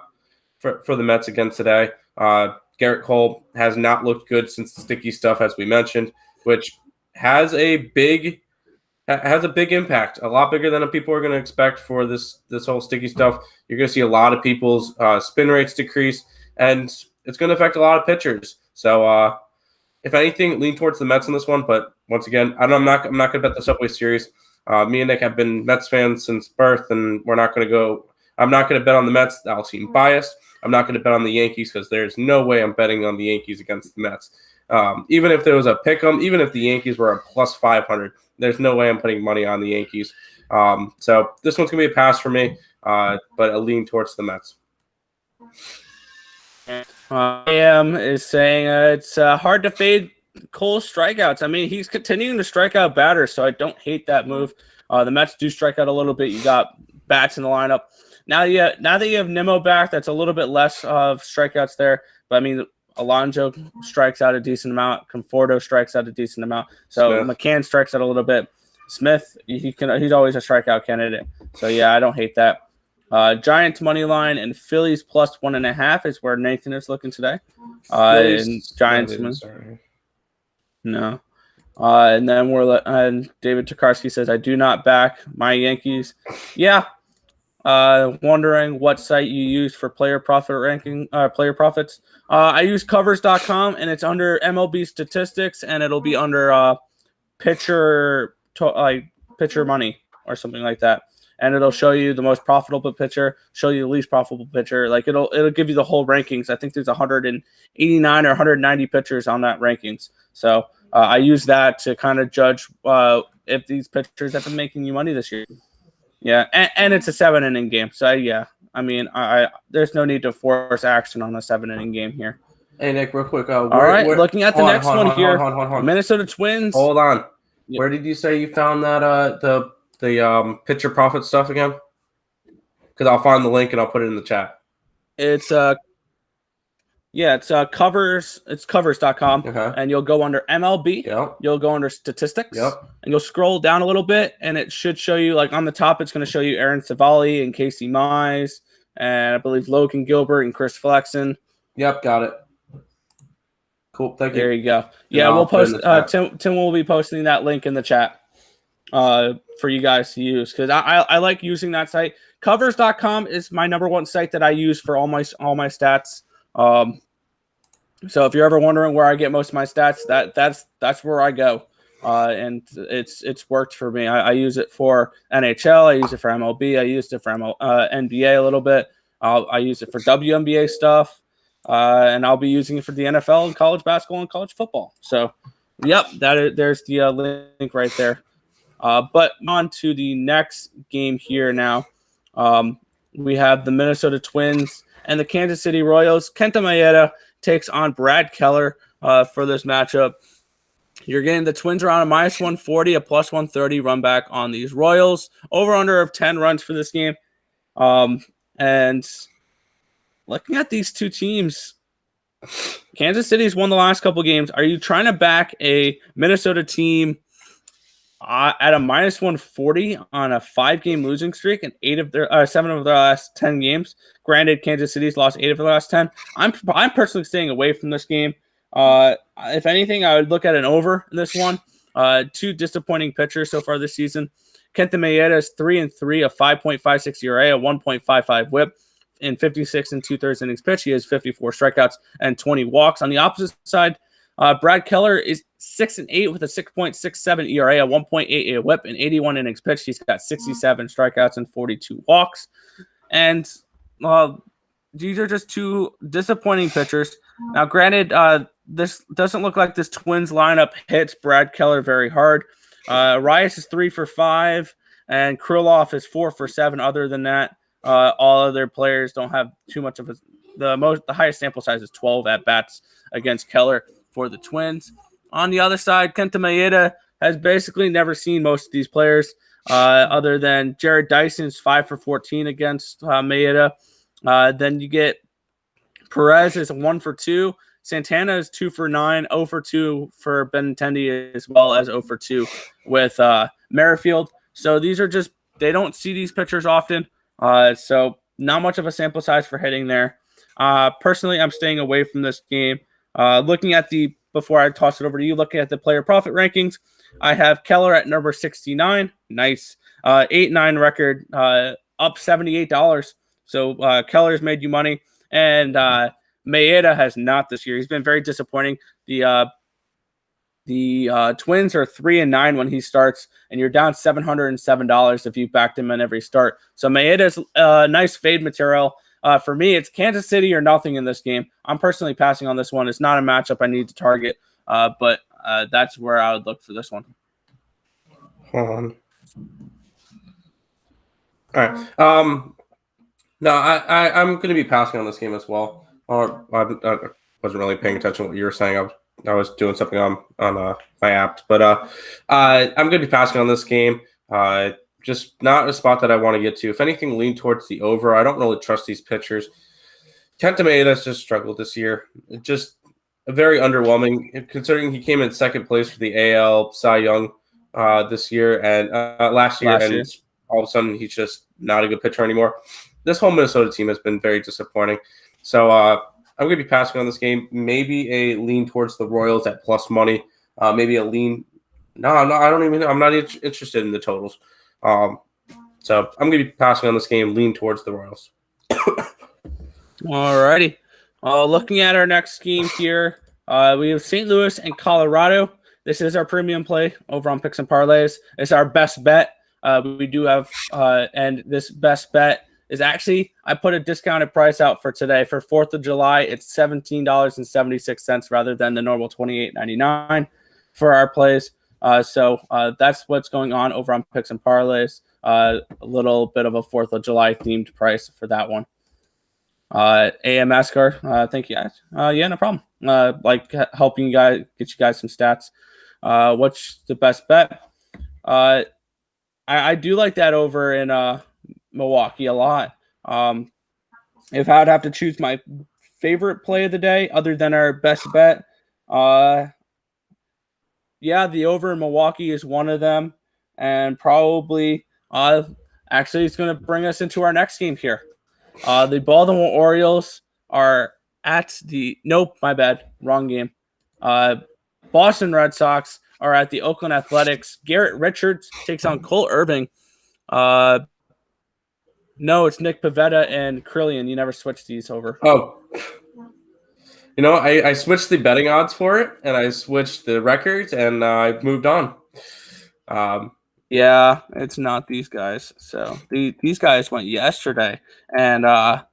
for the Mets again today. Gerrit Cole has not looked good since the sticky stuff, as we mentioned, which has a big impact, a lot bigger than people are going to expect for this whole sticky stuff. You're going to see a lot of people's spin rates decrease, and it's going to affect a lot of pitchers. So, if anything, lean towards the Mets in this one. But once again, I'm not going to bet the Subway Series. Me and Nick have been Mets fans since birth, and I'm not going to bet on the Mets. I'll seem biased. I'm not going to bet on the Yankees because there's no way I'm betting on the Yankees against the Mets. Even if there was a pick 'em, even if the Yankees were a +500, there's no way I'm putting money on the Yankees. So this one's going to be a pass for me, but a lean towards the Mets. AM is saying it's hard to fade Cole's strikeouts. I mean, he's continuing to strike out batters, so I don't hate that move. The Mets do strike out a little bit. You got bats in the lineup. Now that you have Nimmo back, that's a little bit less of strikeouts there. But I mean, Alonso strikes out a decent amount. Conforto strikes out a decent amount. So Smith. McCann strikes out a little bit. Smith, he's always a strikeout candidate. So yeah, I don't hate that. Giants money line and Phillies plus 1.5 is where Nathan is looking today. And Giants no. And then and David Tokarski says, I do not back my Yankees. Yeah. Wondering what site you use for player profits. I use covers.com and it's under MLB statistics and it'll be under pitcher money or something like that. And it'll show you the most profitable pitcher, show you the least profitable pitcher. Like it'll give you the whole rankings. I think there's 189 or 190 pitchers on that rankings. So I use that to kind of judge if these pitchers have been making you money this year. Yeah, and it's a 7-inning game. So yeah, I mean, there's no need to force action on a 7-inning game here. Hey Nick, real quick. All right, looking at the next one here, Minnesota Twins. Hold on. Yep. Where did you say you found that the pitcher profit stuff again? Because I'll find the link and I'll put it in the chat. It's covers. It's covers.com. Okay. And you'll go under MLB. Yep. You'll go under statistics. Yep. And you'll scroll down a little bit, and it should show you, like on the top, it's going to show you Aaron Savali and Casey Mize, and I believe Logan Gilbert and Chris Flexen. Yep, got it. Cool. Thank you. There you go. Yeah, we'll post. Tim will be posting that link in the chat for you guys to use because I like using that site. Covers.com is my number one site that I use for all my stats. So if you're ever wondering where I get most of my stats, that's where I go. And it's worked for me. I use it for NHL. I use it for MLB. I used it for NBA a little bit. I use it for WNBA stuff. And I'll be using it for the NFL and college basketball and college football. So, yep, there's the link right there. But on to the next game here now. We have the Minnesota Twins and the Kansas City Royals. Kenta Maeda takes on Brad Keller for this matchup. You're getting the Twins are on a minus 140, a plus 130 run back on these Royals. Over under of 10 runs for this game. And looking at these two teams, Kansas City's won the last couple games. Are you trying to back a Minnesota team at a minus 140 on a 5-game losing streak and 7 of their last 10 games? Granted, Kansas City's lost 8 of the last 10. I'm personally staying away from this game. If anything, I would look at an over in this one. Two disappointing pitchers so far this season. Kenta Maeda is 3-3, a 5.56 ERA, a 1.55 WHIP. In 56 and 2/3 innings pitch, he has 54 strikeouts and 20 walks. On the opposite side, Brad Keller is 6-8 with a 6.67 ERA, a 1.88 WHIP, and 81 innings pitched. He's got 67 strikeouts and 42 walks. And these are just two disappointing pitchers. Now, granted, this doesn't look like this Twins lineup hits Brad Keller very hard. Rias is 3 for 5, and Krylov is 4 for 7. Other than that, all other players don't have too much of the highest sample size is 12 at bats against Keller for the Twins. On the other side, Kenta Maeda has basically never seen most of these players other than Jared Dyson's 5 for 14 against Maeda. Then you get Perez is 1 for 2. Santana is 2 for 9, 0 for 2 for Benintendi, as well as 0 for 2 with Merrifield. So these are just, they don't see these pitchers often. So not much of a sample size for hitting there. Personally, I'm staying away from this game. Looking at before I toss it over to you, looking at the player profit rankings, I have Keller at number 69. Nice. 8-9 record, up $78. So Keller's made you money. And Maeda has not this year. He's been very disappointing. The Twins are 3-9 when he starts, and you're down $707 if you backed him in every start. So Maeda's nice fade material. For me, it's Kansas City or nothing in this game. I'm personally passing on this one. It's not a matchup I need to target, but that's where I would look for this one. Hold on. All right. No, I'm going to be passing on this game as well. Or I wasn't really paying attention to what you were saying. I was doing something on my app, but I'm going to be passing on this game. Just not a spot that I want to get to. If anything, lean towards the over. I don't really trust these pitchers. Kenta Maeda's just struggled this year. Just very underwhelming, considering he came in second place for the AL Cy Young this year and last year, and all of a sudden he's just not a good pitcher anymore. this whole Minnesota team has been very disappointing. So I'm going to be passing on this game. Maybe a lean towards the Royals at plus money. Maybe a lean. No, I don't even. I'm not interested in the totals. So I'm going to be passing on this game. Lean towards the Royals. Alrighty. Looking at our next game here, we have St. Louis and Colorado. This is our premium play over on Picks and Parlays. It's our best bet. We do have, and this best bet is actually, I put a discounted price out for today. For 4th of July, it's $17.76 rather than the normal $28.99 for our plays. So that's what's going on over on Picks and Parlays. A little bit of a 4th of July themed price for that one. AM Ascar, thank you guys. Yeah, no problem. Like helping you guys get you guys some stats. What's the best bet? I do like that over in Milwaukee a lot. If I would have to choose my favorite play of the day, other than our best bet, yeah, the over in Milwaukee is one of them, and probably actually it's going to bring us into our next game here. The Baltimore Orioles are at the nope, my bad, wrong game. Boston Red Sox are at the Oakland Athletics. Garrett Richards takes on Cole Irvin. No, it's Nick Pivetta and Kaprielian. You never switched these over. Oh, you know, I switched the betting odds for it, and I switched the records, and I moved on. Yeah, it's not these guys. So these guys went yesterday, and I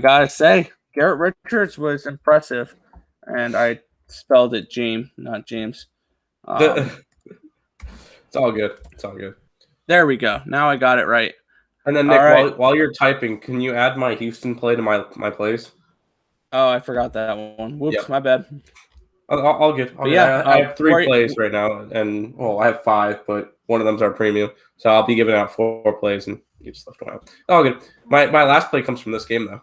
gotta say, Garrett Richards was impressive, and I spelled it James, not James. It's all good. It's all good. There we go. Now I got it right. And then, Nick, while you're typing, can you add my Houston play to my plays? Oh, I forgot that one. Whoops, Yep. My bad. I'll get. Yeah, I have 3 plays right now, and I have 5, but one of them's our premium, so I'll be giving out 4 plays, and you just left one out. All good. My last play comes from this game though.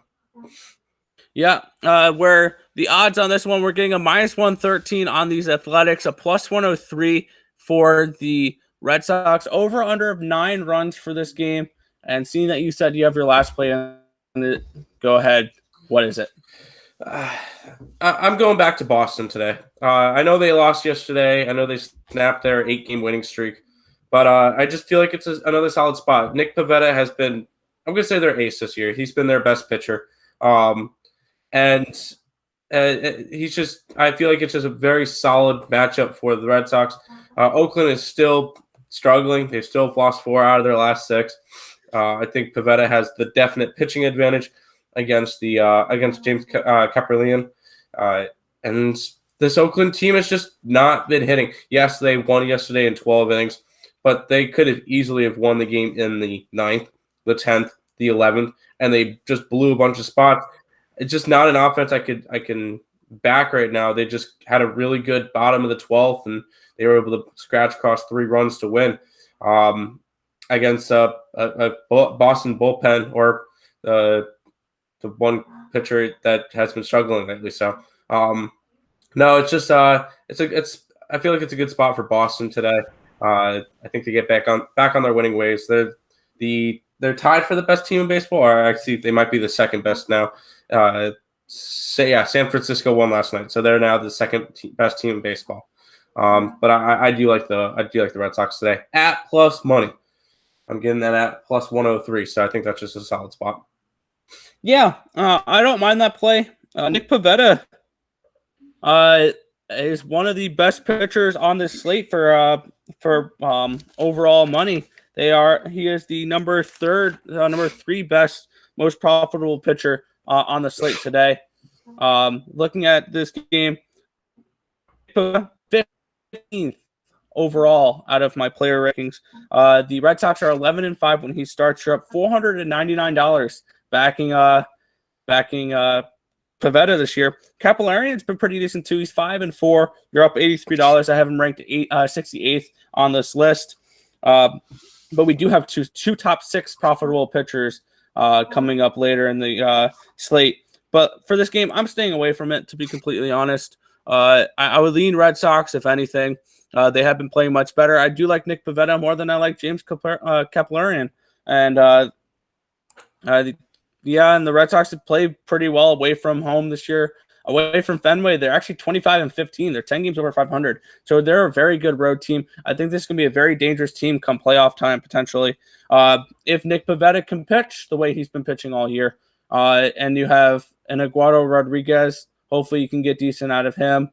Yeah, where the odds on this one, we're getting a -113 on these Athletics, a +103 for the Red Sox, over under of 9 runs for this game. And seeing that you said you have your last play, go ahead. What is it? I'm going back to Boston today. I know they lost yesterday. I know they snapped their 8-game winning streak, but I just feel like it's another solid spot. Nick Pivetta has been, I'm going to say, their ace this year. He's been their best pitcher. And he's just, I feel like it's just a very solid matchup for the Red Sox. Oakland is still struggling. They've still lost 4 out of their last 6. I think Pivetta has the definite pitching advantage against James Kaprielian. And this Oakland team has just not been hitting. Yes, they won yesterday in 12 innings, but they could have easily have won the game in the 9th, the 10th, the 11th, and they just blew a bunch of spots. It's just not an offense I can back right now. They just had a really good bottom of the 12th, and they were able to scratch across 3 runs to win against a Boston bullpen, or the one pitcher that has been struggling lately. So no, it's just I feel like it's a good spot for Boston today. I think they get back on their winning ways. They're tied for the best team in baseball, or actually they might be the second best now. San Francisco won last night, so they're now the second best team in baseball. But I do like the Red Sox today at plus money. I'm getting that at plus 103, so I think that's just a solid spot. Yeah, I don't mind that play. Nick Pivetta is one of the best pitchers on this slate for overall money. He is the number 3 best, most profitable pitcher on the slate today. Looking at this game, 15th overall out of my player rankings. The Red Sox are 11-5 when he starts. You're up $499 backing Pivetta this year. Kaprielian's been pretty decent too. He's 5-4. You're up $83. I have him ranked 68th on this list. But we do have two top 6 profitable pitchers coming up later in the slate. But for this game, I'm staying away from it, to be completely honest. I would lean Red Sox, if anything. They have been playing much better. I do like Nick Pivetta more than I like James Kaprielian. And Yeah, and the Red Sox have played pretty well away from home this year. Away from Fenway, they're actually 25-15. They're 10 games over 500. So they're a very good road team. I think this is going to be a very dangerous team come playoff time, potentially. If Nick Pivetta can pitch the way he's been pitching all year, and you have an Eduardo Rodriguez, hopefully you can get decent out of him.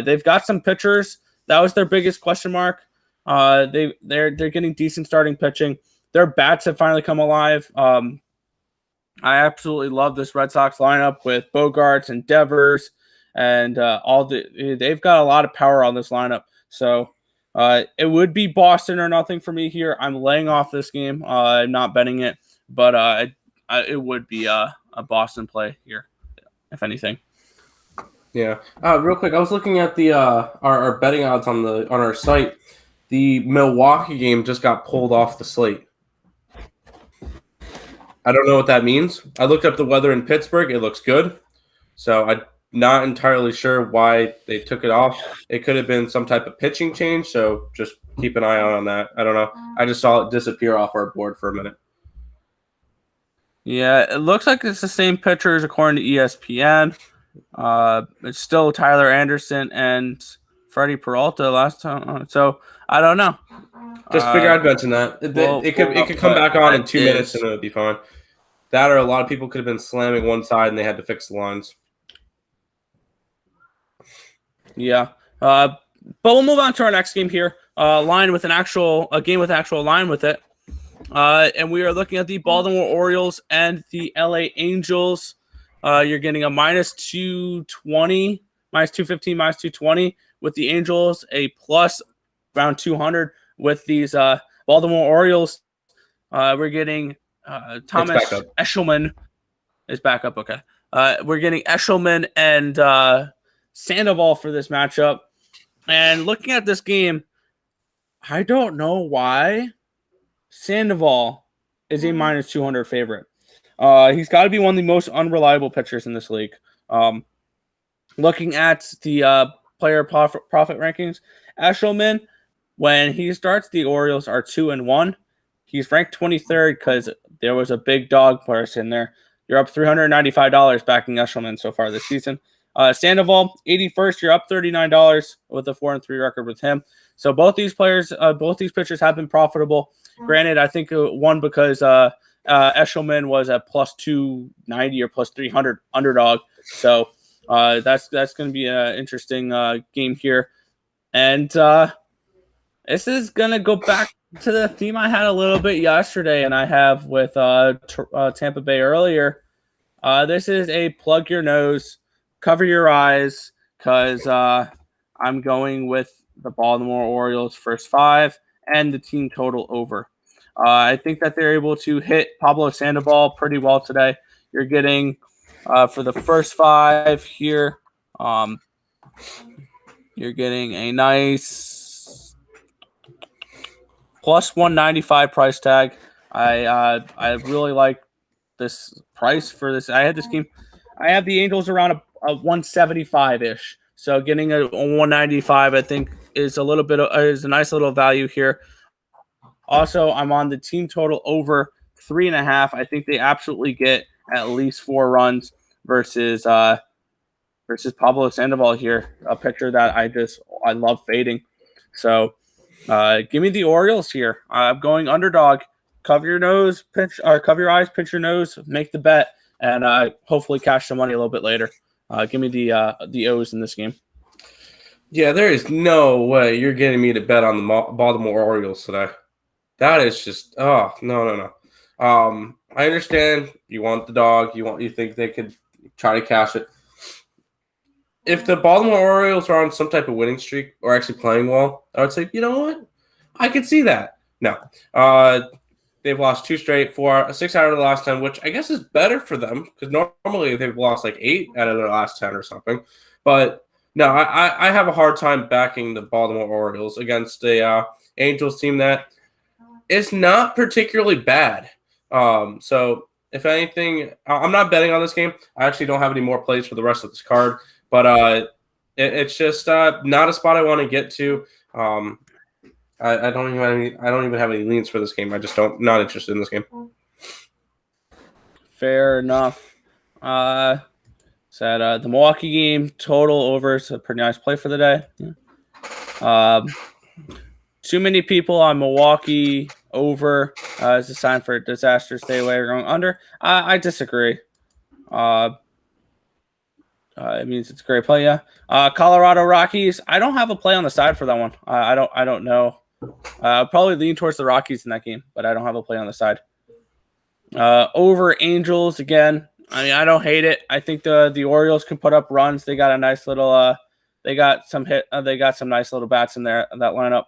They've got some pitchers. That was their biggest question mark. They're getting decent starting pitching. Their bats have finally come alive. I absolutely love this Red Sox lineup with Bogarts and Devers and they've got a lot of power on this lineup. So it would be Boston or nothing for me here. I'm laying off this game. I'm not betting it, but it would be a Boston play here, if anything. Yeah. Real quick, I was looking at the our betting odds on our site. The Milwaukee game just got pulled off the slate. I don't know what that means. I looked up the weather in Pittsburgh. It looks good. So I'm not entirely sure why they took it off. It could have been some type of pitching change. So just keep an eye out on that. I don't know. I just saw it disappear off our board for a minute. Yeah, it looks like it's the same pitchers according to ESPN. It's still Tyler Anderson and Freddy Peralta last time. So I don't know. Just figure I'd mention that. It could come back on in 2 minutes and it would be fine. That or a lot of people could have been slamming one side and they had to fix the lines. Yeah. But we'll move on to our next game here. A game with actual line with it. And we are looking at the Baltimore Orioles and the LA Angels. You're getting a minus 220, minus 215, minus 220 with the Angels, a plus around 200 with these Baltimore Orioles. We're getting Thomas Eshelman is back up. Okay. We're getting Eshelman and Sandoval for this matchup. And looking at this game, I don't know why Sandoval is a minus 200 favorite. He's got to be one of the most unreliable pitchers in this league. Looking at the player profit rankings, Eshelman, when he starts, the Orioles are 2-1. He's ranked 23rd because there was a big dog person there. You're up $395 backing Eshelman so far this season. Sandoval, 81st. You're up $39 with a 4-3 record with him. So both these pitchers have been profitable. Granted, I think one because Eshelman was a plus 290 or plus 300 underdog. So that's going to be an interesting game here. And this is going to go back to the theme I had a little bit yesterday and I have with Tampa Bay earlier. This is a plug your nose, cover your eyes, because I'm going with the Baltimore Orioles first 5 and the team total over. I think that they're able to hit Pablo Sandoval pretty well today. You're getting, for the first 5 here, you're getting a nice plus 195 price tag. I really like this price for this. I had this game. I have the Angels around a 175-ish. So getting a 195, I think, is a nice little value here. Also, I'm on the team total over 3.5. I think they absolutely get at least 4 runs versus Pablo Sandoval here, a pitcher that I love fading. So give me the Orioles here. I'm going underdog. Cover your nose, cover your eyes, pinch your nose, make the bet, and hopefully cash some money a little bit later. Give me the O's in this game. Yeah, there is no way you're getting me to bet on the Baltimore Orioles today. That is just no. I understand you want the dog. You think they could try to cash it. If the Baltimore Orioles are on some type of winning streak or actually playing well, I would say, you know what? I could see that. No. They've lost 2 straight, 6 out of the last 10, which I guess is better for them because normally they've lost like 8 out of their last 10 or something. But no, I have a hard time backing the Baltimore Orioles against a Angels team that is not particularly bad. So if anything, I'm not betting on this game. I actually don't have any more plays for the rest of this card, but it's just not a spot I want to get to. I don't even have any leans for this game. I just not interested in this game. Fair enough. Said the Milwaukee game total over. It's a pretty nice play for the day. Yeah. Too many people on Milwaukee over is a sign for a disaster. Stay away. We're going under. I disagree. It means it's a great play. Yeah. Colorado Rockies. I don't have a play on the side for that one. I don't know. I'll probably lean towards the Rockies in that game, but I don't have a play on the side. Over Angels again. I mean, I don't hate it. I think the Orioles can put up runs. They got a nice little. They got some nice little bats in there that lineup.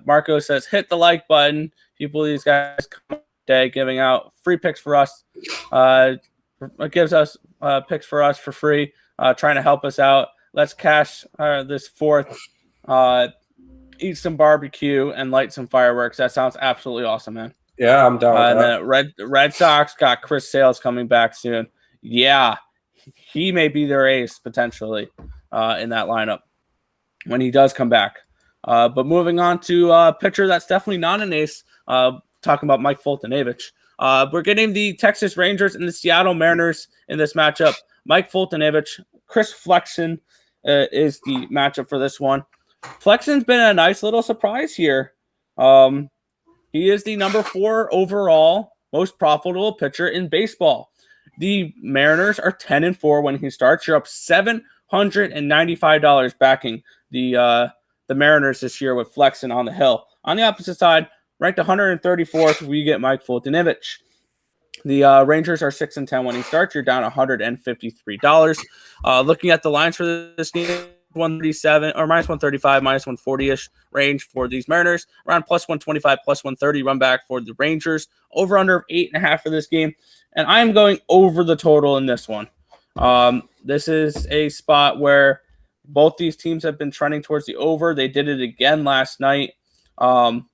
Marco says, "Hit the like button." People, these guys come day giving out free picks for us. It gives us picks for us for free. Trying to help us out. Let's cash this fourth. Eat some barbecue and light some fireworks. That sounds absolutely awesome, man. Yeah, I'm down with that. And then Red Sox got Chris Sales coming back soon. Yeah, he may be their ace potentially in that lineup when he does come back. But moving on to a pitcher that's definitely not an ace, talking about Mike Foltynewicz. We're getting the Texas Rangers and the Seattle Mariners in this matchup. Mike Foltynewicz, Chris Flexen is the matchup for this one. Flexen's been a nice little surprise here. He is the number 4 overall most profitable pitcher in baseball. The Mariners are 10-4 when he starts. You're up $795 backing the Mariners this year with Flexen on the hill. On the opposite side, ranked 134th, we get Mike Foltynewicz. The Rangers are 6-10 when he starts. You're down $153. Looking at the lines for this game, 137 or minus 135, minus 140-ish range for these Mariners. Around plus 125, plus 130 run back for the Rangers. Over under 8.5 for this game. And I am going over the total in this one. This is a spot where both these teams have been trending towards the over. They did it again last night, pushing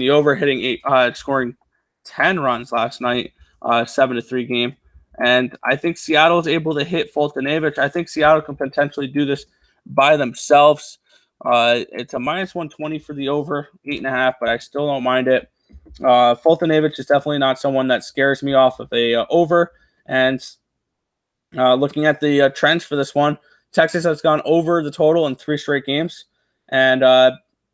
the over, scoring 10 runs last night, 7-3 game. And I think Seattle is able to hit Foltynewicz. I think Seattle can potentially do this by themselves. It's a minus 120 for the over, 8.5, but I still don't mind it. Foltynewicz is definitely not someone that scares me off of a over. And looking at the trends for this one, Texas has gone over the total in 3 straight games. And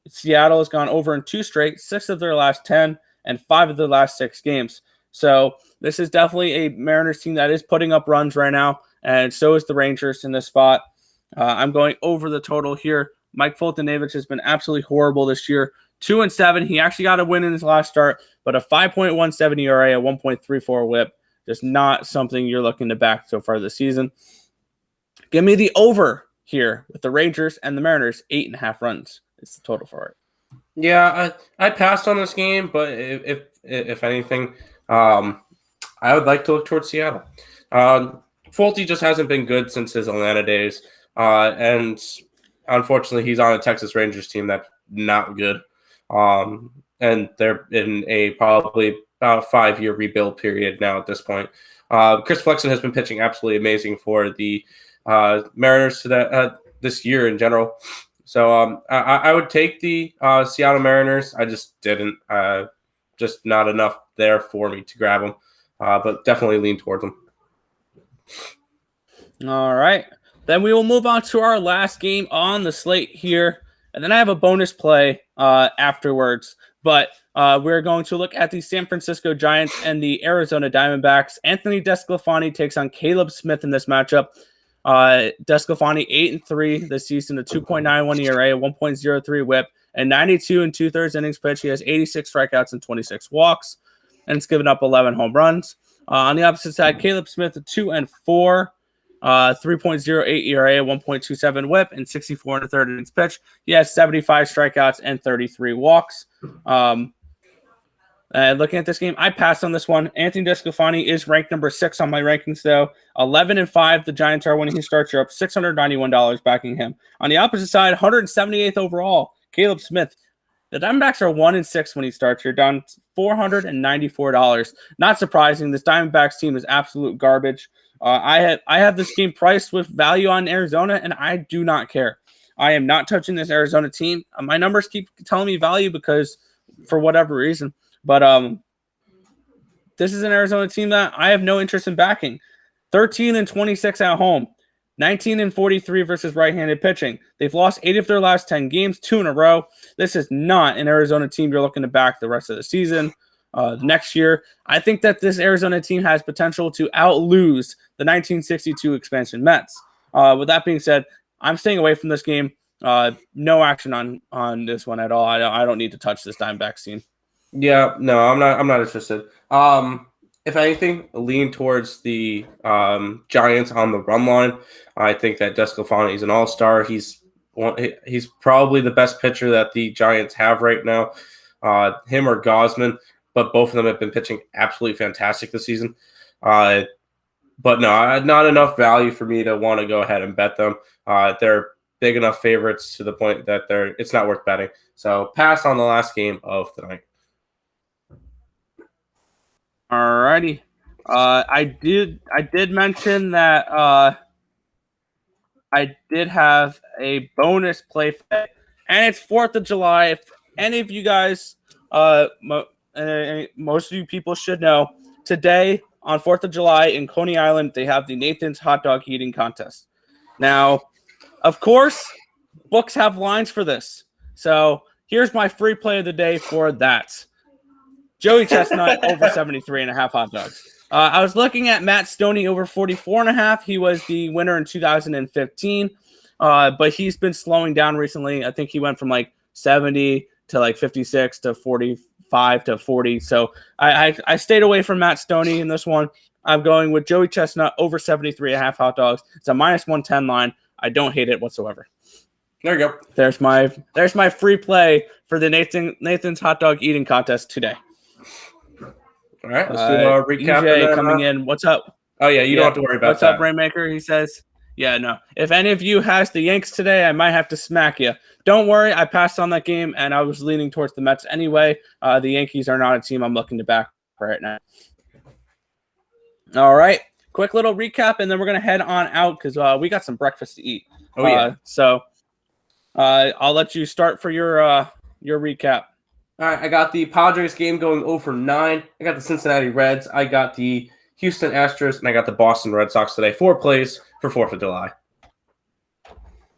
Seattle has gone over in 2 straight, 6 of their last 10, and 5 of their last 6 games. So this is definitely a Mariners team that is putting up runs right now, and so is the Rangers in this spot. I'm going over the total here. Mike Foltynewicz has been absolutely horrible this year. 2-7. He actually got a win in his last start, but a 5.17 ERA, a 1.34 WHIP. Just not something you're looking to back so far this season. Give me the over here with the Rangers and the Mariners. 8.5 runs is the total for it. Yeah, I passed on this game, but if anything, I would like to look towards Seattle. Folty just hasn't been good since his Atlanta days, and unfortunately, he's on a Texas Rangers team that's not good, and they're in a probably about a 5-year rebuild period now at this point. Chris Flexen has been pitching absolutely amazing for the Mariners this year in general. So I would take the Seattle Mariners. I just didn't. Just not enough there for me to grab them, but definitely lean towards them. All right. Then we will move on to our last game on the slate here. And then I have a bonus play afterwards. But we're going to look at the San Francisco Giants and the Arizona Diamondbacks. Anthony DeSclafani takes on Caleb Smith in this matchup. DeSclafani 8-3 this season, a 2.91 ERA, a 1.03 WHIP, and 92 2/3 innings pitched. He has 86 strikeouts and 26 walks, and it's given up 11 home runs. On the opposite side, Caleb Smith, a 2-4, 3.08 ERA, 1.27 WHIP, and 64 1/3 innings pitched. He has 75 strikeouts and 33 walks. Looking at this game, I passed on this one. Anthony DeSclafani is ranked number 6 on my rankings, though. 11-5, the Giants are when he starts. You're up $691 backing him. On the opposite side, 178th overall, Caleb Smith. The Diamondbacks are 1-6 when he starts. You're down $494. Not surprising. This Diamondbacks team is absolute garbage. I have this game priced with value on Arizona, and I do not care. I am not touching this Arizona team. My numbers keep telling me value because for whatever reason. But this is an Arizona team that I have no interest in backing. 13-26 at home, 19-43 versus right-handed pitching. They've lost 8 of their last 10 games, 2 in a row. This is not an Arizona team you're looking to back the rest of the season. Next year, I think that this Arizona team has potential to out-lose the 1962 expansion Mets. With that being said, I'm staying away from this game. No action on this one at all. I don't need to touch this Diamondbacks team. Yeah, no, I'm not interested. If anything, lean towards the Giants on the run line. I think that Desclafani is an all-star. He's probably the best pitcher that the Giants have right now. Him or Gosman, but both of them have been pitching absolutely fantastic this season. But no, not enough value for me to want to go ahead and bet them. They're big enough favorites to the point that it's not worth betting. So pass on the last game of the night. Alrighty. I did mention that I did have a bonus play for it, and it's 4th of July. If any of you guys, most of you people should know, today on 4th of July in Coney Island, they have the Nathan's Hot Dog Eating Contest. Now, of course, books have lines for this. So here's my free play of the day for that. Joey Chestnut over 73.5 hot dogs. I was looking at Matt Stoney over 44.5. He was the winner in 2015, but he's been slowing down recently. I think he went from like 70 to like 56 to 45 to 40. So I stayed away from Matt Stoney in this one. I'm going with Joey Chestnut over 73.5 hot dogs. It's a -110 line. I don't hate it whatsoever. There you go. There's my free play for the Nathan's Hot Dog Eating Contest today. All right, let's do a recap. EJ coming in. What's up? Oh, yeah, you don't have to worry about what's that. What's up, Rainmaker? He says, yeah, no. If any of you has the Yanks today, I might have to smack you. Don't worry. I passed on that game, and I was leaning towards the Mets anyway. The Yankees are not a team I'm looking to back right now. All right. Quick little recap, and then we're going to head on out because we got some breakfast to eat. Oh, yeah. So I'll let you start for your recap. All right, I got the Padres game going over 9. I got the Cincinnati Reds. I got the Houston Astros, and I got the Boston Red Sox today. 4 plays for 4th of July.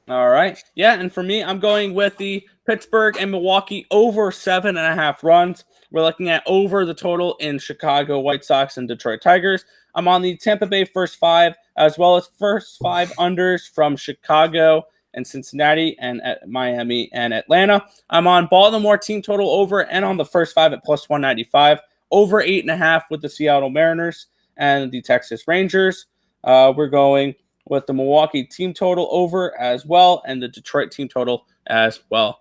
All right. Yeah, and for me, I'm going with the Pittsburgh and Milwaukee over 7.5 runs. We're looking at over the total in Chicago White Sox and Detroit Tigers. I'm on the Tampa Bay first 5, as well as first 5 unders from Chicago and Cincinnati and at Miami and Atlanta. I'm on Baltimore team total over and on the first 5 at +195. Over 8.5 with the Seattle Mariners and the Texas Rangers. We're going with the Milwaukee team total over as well and the Detroit team total as well.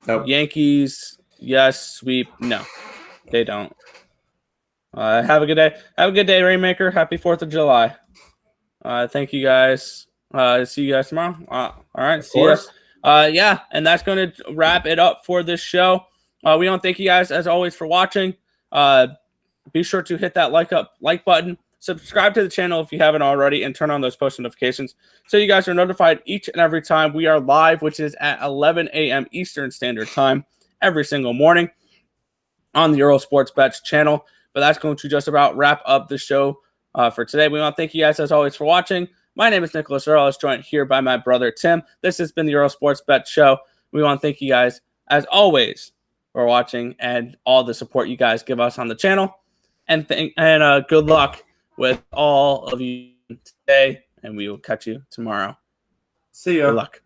Nope. Yankees, yes. Sweep, no. They don't. Have a good day. Have a good day, Rainmaker. Happy 4th of July. Thank you guys. See you guys tomorrow. All right. See you. Yeah, and that's going to wrap it up for this show. We want to thank you guys as always for watching. Be sure to hit that like button. Subscribe to the channel if you haven't already, and turn on those post notifications so you guys are notified each and every time we are live, which is at 11 a.m. Eastern Standard Time every single morning on the Earle Sports Bets channel. But that's going to just about wrap up the show for today. We want to thank you guys as always for watching. My name is Nicholas Earle. I was joined here by my brother Tim. This has been the Earle Sports Bet Show. We want to thank you guys as always for watching and all the support you guys give us on the channel. And good luck with all of you today, and we will catch you tomorrow. See ya. Good luck.